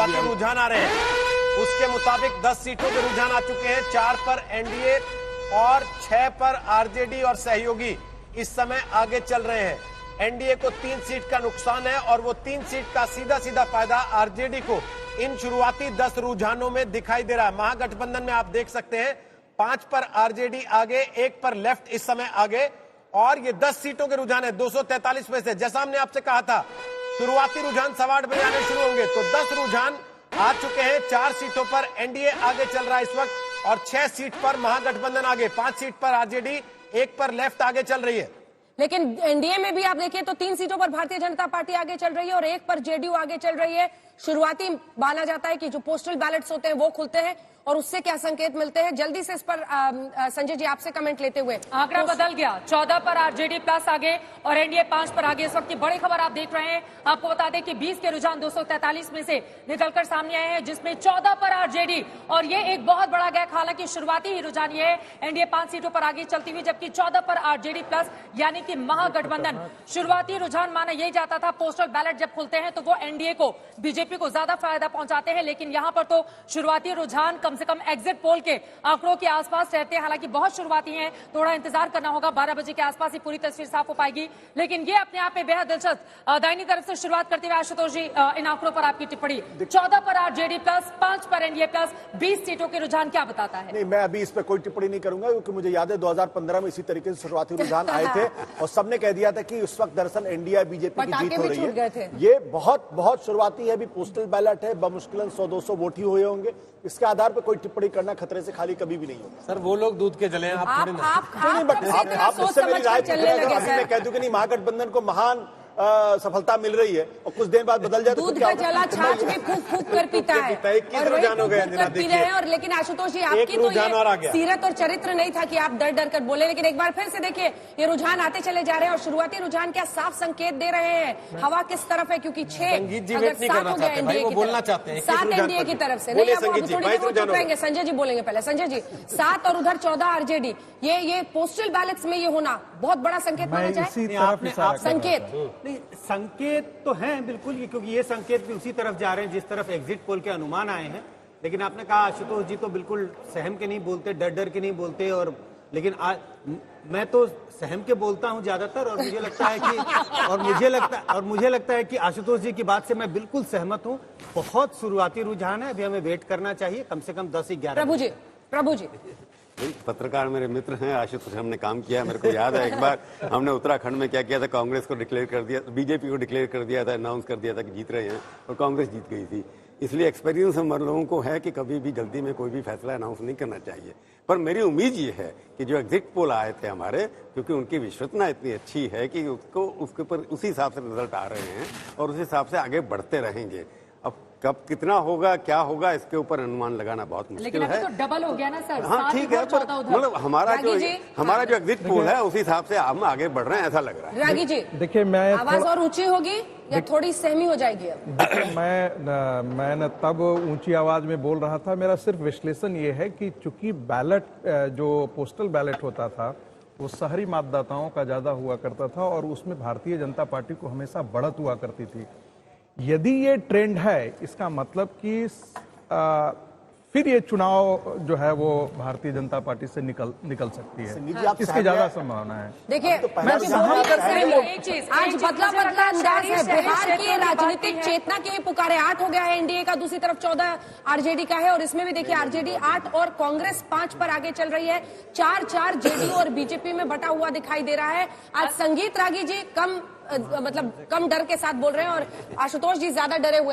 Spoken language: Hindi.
शुरुआती रुझान आ रहे हैं। उसके मुताबिक 10 सीटों के रुझान आ चुके हैं। 4 पर एनडीए और 6 पर आरजेडी और सहयोगी इस समय आगे चल रहे हैं। एनडीए को 3 सीट का नुकसान है और वो 3 सीट का सीधा सीधा फायदा आरजेडी को इन शुरुआती 10 रुझानों में दिखाई दे रहा है। महागठबंधन में आप देख सकते हैं 5 पर आरजेडी आगे, 1 पर लेफ्ट इस समय आगे, और ये 10 सीटों के रुझान है 243 में से। जैसा हमने आपसे कहा था शुरुआती रुझान 8:15 बजे आने शुरू होंगे, तो 10 रुझान आ चुके हैं। 4 सीटों पर एनडीए आगे चल रहा है इस वक्त और 6 सीट पर महागठबंधन आगे, 5 सीट पर आरजेडी, 1 पर लेफ्ट आगे चल रही है। लेकिन एनडीए में भी आप देखिए तो 3 सीटों पर भारतीय जनता पार्टी आगे चल रही है और 1 पर जेडीयू आगे चल रही है। शुरुआती माना जाता है कि जो पोस्टल बैलेट्स होते हैं वो खुलते हैं और उससे क्या संकेत मिलते हैं। जल्दी से इस पर संजय जी आपसे कमेंट लेते हुए। आंकड़ा बदल गया, 14 पर आरजेडी प्लस आगे और एनडीए 5 पर आगे। इस वक्त की बड़ी खबर आप देख रहे हैं। आपको बता दें कि 20 के रुझान 243 में से निकलकर सामने आए हैं, जिसमें 14 पर आरजेडी, और ये एक बहुत बड़ा गैप। हालांकि शुरुआती ही रुझान ये है, एनडीए 5 सीटों पर आगे चलती हुई, जबकि 14 पर आरजेडी प्लस यानी कि महागठबंधन। शुरुआती रुझान माना यही जाता था पोस्टल बैलेट जब खुलते हैं तो वो एनडीए को, बीजेपी को ज्यादा फायदा पहुंचाते हैं, लेकिन यहां पर तो शुरुआती रुझान कम से कम एग्जिट पोल के आंकड़ों के आसपास रहते हैं। हालांकि बहुत शुरुआती हैं, थोड़ा इंतजार करना होगा, 12 बजे के आसपास ही पूरी तस्वीर साफ हो पाएगी। लेकिन ये अपने आप में बेहद दिलचस्प। दाहिनी तरफ से शुरुआत करते हुए आशुतोष जी, इन आंकड़ों पर आपकी टिप्पणी। 14 पर आरजेडी प्लस, 5 पर एनडीए प्लस, 20 सीटों के रुझान क्या बताता है? नहीं, मैं अभी इस पर कोई टिप्पणी नहीं करूंगा क्योंकि मुझे याद है 2015 में इसी तरीके से शुरुआती रुझान आए थे और सबने कह दिया था कि उस वक्त दरअसल एनडीए बीजेपी की जीत हो रही है। ये बहुत शुरुआती है, अभी पोस्टल बैलेट है, बमुश्किलन 100-200 वोट ही हुए होंगे। इसके आधार पर कोई टिप्पणी करना खतरे से खाली कभी भी नहीं होगा। सर वो लोग दूध के जले हैं, आप थोड़ी ना। आप मुझसे मेरी राय पूछ रहे हैं, अभी मैं कह दूं कि नहीं महागठबंधन को महान सफलता मिल रही है और कुछ देर बाद बदल जाए तो दूध का जला छाछ में फूक कर पीता है और लेकिन आशुतोष जी आपकी तो ये सीरत और चरित्र नहीं था कि आप डर डर कर बोले। लेकिन एक बार फिर से देखिए ये रुझान आते चले जा रहे हैं और शुरुआती रुझान क्या साफ संकेत दे रहे हैं हवा किस तरफ है, क्योंकि 6 अगर 7 हो गया एनडीए की तरफ, 7 एनडीए की तरफ से। नहीं, थोड़ी देर में चुप रहेंगे, संजय जी बोलेंगे पहले। संजय जी, 7 और उधर 14 आरजेडी, ये पोस्टल बैलेट्स में ये होना बहुत बड़ा संकेत माना जाए। संकेत नहीं, संकेत तो हैं बिल्कुल, क्योंकि ये संकेत भी उसी तरफ जा रहे हैं जिस तरफ एग्जिट पोल के अनुमान आए हैं। लेकिन आपने कहा आशुतोष जी तो बिल्कुल सहम के नहीं बोलते, डर डर के नहीं बोलते, और लेकिन मैं तो सहम के बोलता हूं ज्यादातर, और मुझे लगता है कि मुझे लगता है कि आशुतोष जी की बात से मैं बिल्कुल सहमत हूं। बहुत शुरुआती रुझान है, अभी हमें वेट करना चाहिए कम से कम 10-11। प्रभु जी पत्रकार मेरे मित्र हैं, आशुतोष हमने काम किया। मेरे को याद है एक बार हमने उत्तराखंड में क्या किया था, कांग्रेस को डिक्लेयर कर दिया, बीजेपी को डिक्लेयर कर दिया था, अनाउंस कर दिया था कि जीत रहे हैं, और कांग्रेस जीत गई थी। इसलिए एक्सपीरियंस हम लोगों को है कि कभी भी जल्दी में कोई भी फैसला अनाउंस नहीं करना चाहिए। पर मेरी उम्मीद ये है कि जो एग्जिट पोल आए थे हमारे, क्योंकि उनकी विश्वसनीयता इतनी अच्छी है कि उसके ऊपर उसी हिसाब से रिजल्ट आ रहे हैं और उस हिसाब से आगे बढ़ते रहेंगे। अब कब कितना होगा, क्या होगा, इसके ऊपर अनुमान लगाना बहुत मुश्किल है। तो डबल हो गया ना सर। हाँ ठीक है, पर मतलब हमारा जो एग्जिट पोल है उसी हिसाब से हम आगे बढ़ रहे हैं, ऐसा लग रहा है। रागी जी देखिए, मैं आवाज और ऊंची होगी या थोड़ी सहमी हो जाएगी? अब मैं न तब ऊंची आवाज में बोल रहा था। मेरा सिर्फ विश्लेषण ये है कि चूंकि बैलेट जो पोस्टल बैलेट होता था वो शहरी मतदाताओं का ज्यादा हुआ करता था और उसमें भारतीय जनता पार्टी को हमेशा बढ़त हुआ करती थी। यदि ये ट्रेंड है, इसका मतलब कि फिर ये चुनाव जो है वो भारतीय जनता पार्टी से निकल सकती है, इसकी ज्यादा संभावना है। देखिए आज बदला अंदाज है, बिहार की राजनीतिक चेतना की पुकारे। 8 हो गया है एनडीए का, दूसरी तरफ 14 आरजेडी का है और इसमें भी देखिए आरजेडी 8 और कांग्रेस 5 पर आगे चल रही है। 4-4 जेडीयू और बीजेपी में बटा हुआ दिखाई दे रहा है। आज संगीत रागी जी कम डर के साथ बोल रहे हैं और आशुतोष जी ज्यादा डरे हुए।